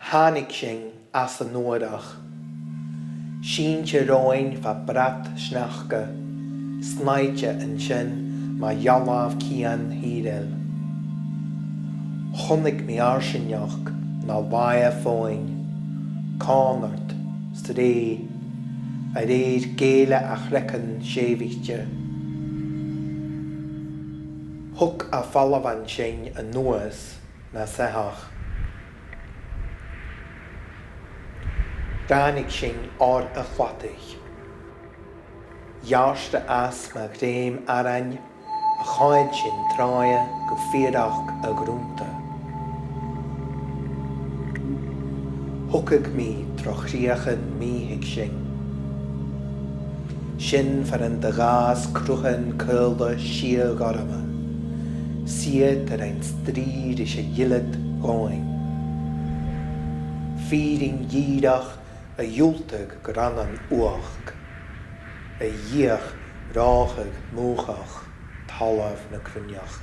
Hánig sin as an Uarach. Síntse roin fa brat snachge, snaidje an sin ma jalav cian hídel. Chonig mi arsinneach na waia fóin, cánart, stré, a réir géile a chrecan sévichte. Hug a fallavan sin a nuas na sehach. Dánig sin or a chwatich. Jaarste as ma gréim arain, a chaid sin traia go fírach a grúnta. Hugig mi trochriachan míhig sin. Sin fan an de gás cruchan culda sia gorama. Siet ar ein stríd is a jilid roin. Feeding jírach a júltag gran an uach. A dhéach ráchag múchach talav na crunneach.